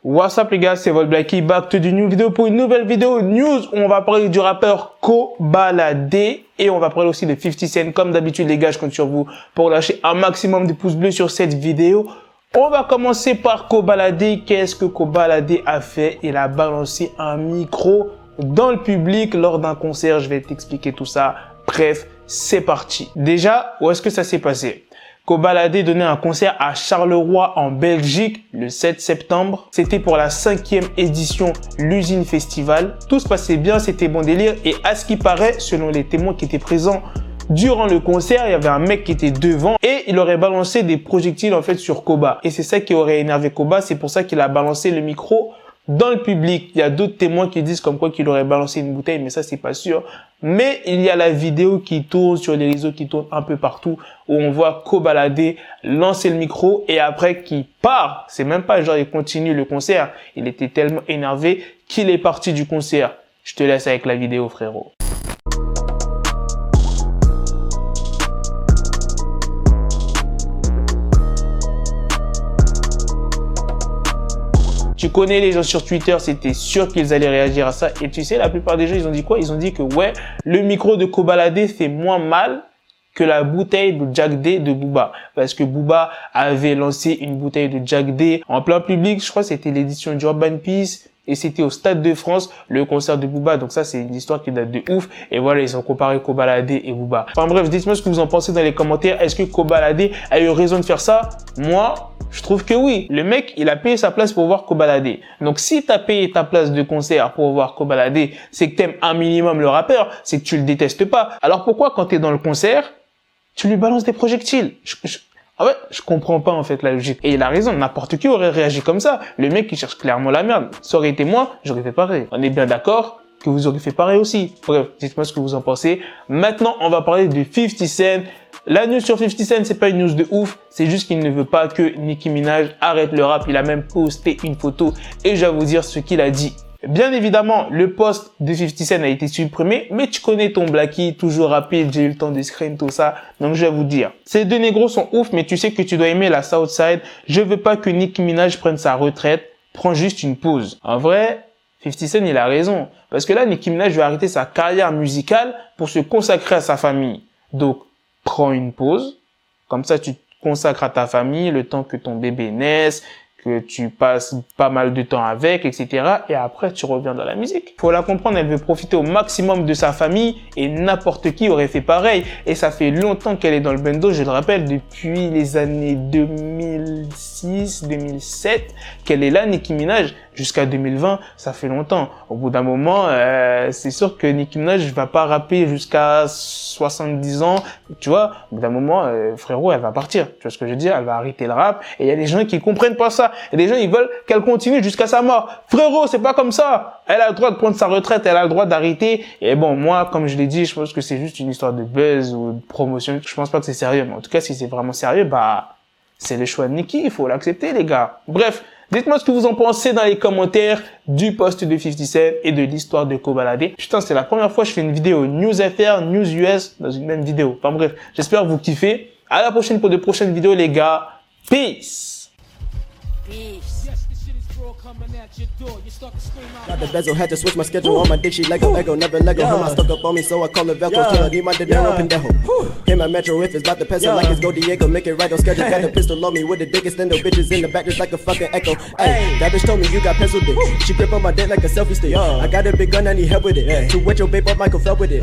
What's up les gars, c'est Volblackie, back to the new vidéo pour une nouvelle vidéo news où on va parler du rappeur Kobalade et on va parler aussi de 50 Cent. Comme d'habitude les gars, je compte sur vous pour lâcher un maximum de pouces bleus sur cette vidéo. On va commencer par Kobalade. Qu'est-ce que Kobalade a fait? Il a balancé un micro dans le public lors d'un concert. Je vais t'expliquer tout ça. Bref, c'est parti. Déjà, où est-ce que ça s'est passé? Kobalade donnait un concert à Charleroi en Belgique le 7 septembre. C'était pour la 5e édition l'Usine Festival. Tout se passait bien, c'était bon délire et à ce qui paraît, selon les témoins qui étaient présents durant le concert, il y avait un mec qui était devant et il aurait balancé des projectiles en fait sur Koba. Et c'est ça qui aurait énervé Koba, c'est pour ça qu'il a balancé le micro dans le public. Il y a d'autres témoins qui disent comme quoi qu'il aurait balancé une bouteille, mais ça c'est pas sûr. Mais il y a la vidéo qui tourne sur les réseaux, qui tourne un peu partout, où on voit Kobalade lancer le micro et après qu'il part. C'est même pas genre il continue le concert. Il était tellement énervé qu'il est parti du concert. Je te laisse avec la vidéo frérot. Tu connais les gens sur Twitter, c'était sûr qu'ils allaient réagir à ça. Et tu sais, la plupart des gens, ils ont dit quoi? Ils ont dit que ouais, le micro de Kobalade fait moins mal que la bouteille de Jack D de Booba. Parce que Booba avait lancé une bouteille de Jack D en plein public. Je crois que c'était l'édition d'Urban Peace. Et c'était au Stade de France, le concert de Booba. Donc ça, c'est une histoire qui date de ouf. Et voilà, ils ont comparé Kobalade et Booba. Enfin bref, dites-moi ce que vous en pensez dans les commentaires. Est-ce que Kobalade a eu raison de faire ça? Moi, je trouve que oui. Le mec, il a payé sa place pour voir Kobalade. Donc si t'as payé ta place de concert pour voir Kobalade, c'est que t'aimes un minimum le rappeur, c'est que tu le détestes pas. Alors pourquoi quand t'es dans le concert, tu lui balances des projectiles? En fait, je comprends pas en fait la logique. Et il a raison, n'importe qui aurait réagi comme ça. Le mec, il cherche clairement la merde. Ça aurait été moi, j'aurais fait pareil. On est bien d'accord que vous aurez fait pareil aussi. Bref, dites-moi ce que vous en pensez. Maintenant, on va parler de 50 Cent. La news sur 50 Cent, c'est pas une news de ouf. C'est juste qu'il ne veut pas que Nicki Minaj arrête le rap. Il a même posté une photo et je vais vous dire ce qu'il a dit. Bien évidemment, le post de 50 Cent a été supprimé, mais tu connais ton Blackie, toujours rapide, j'ai eu le temps de screen, tout ça, donc je vais vous dire. Ces deux négros sont ouf, mais tu sais que tu dois aimer la Southside. Je veux pas que Nicki Minaj prenne sa retraite, prends juste une pause. En vrai, 50 Cent, il a raison, parce que là, Nicki Minaj va arrêter sa carrière musicale pour se consacrer à sa famille. Donc, prends une pause, comme ça tu te consacres à ta famille, le temps que ton bébé naisse, que tu passes pas mal de temps avec, etc. Et après, tu reviens dans la musique. Faut la comprendre, elle veut profiter au maximum de sa famille et n'importe qui aurait fait pareil. Et ça fait longtemps qu'elle est dans le bando, je le rappelle, depuis les années 2006, 2007, qu'elle est là, Nicki Minaj, jusqu'à 2020, ça fait longtemps. Au bout d'un moment, c'est sûr que Nicki Minaj va pas rapper jusqu'à 70 ans, tu vois. Au bout d'un moment, frérot, elle va partir. Tu vois ce que je veux dire? Elle va arrêter le rap. Et il y a des gens qui comprennent pas ça. Il y a des gens, ils veulent qu'elle continue jusqu'à sa mort. Frérot, c'est pas comme ça. Elle a le droit de prendre sa retraite, elle a le droit d'arrêter. Et bon, moi, comme je l'ai dit, je pense que c'est juste une histoire de buzz ou de promotion. Je pense pas que c'est sérieux. Mais en tout cas, si c'est vraiment sérieux, bah, c'est le choix de Nicki. Il faut l'accepter, les gars. Bref. Dites-moi ce que vous en pensez dans les commentaires du post de 50 Cent et de l'histoire de Kobalade. Putain, c'est la première fois que je fais une vidéo News FR, News US dans une même vidéo. Enfin bref, j'espère que vous kiffez. À la prochaine pour de prochaines vidéos, les gars. Peace. Got the bezel, had to switch my schedule. On my dick, she Lego, never Lego. Him, I stuck up on me, so I call it Velcro. Till I need my dinero pendejo. Hit my metro if it's about to peso, like it's Go Diego. Make it right on schedule. Got the pistol on me with the dick extendo. Bitches in the back just like a fucking echo. Hey, that bitch told me you got pencil dick. She grip on my dick like a selfie stick. I got a big gun, I need help with it. To wet your babe up, Michael fell with it.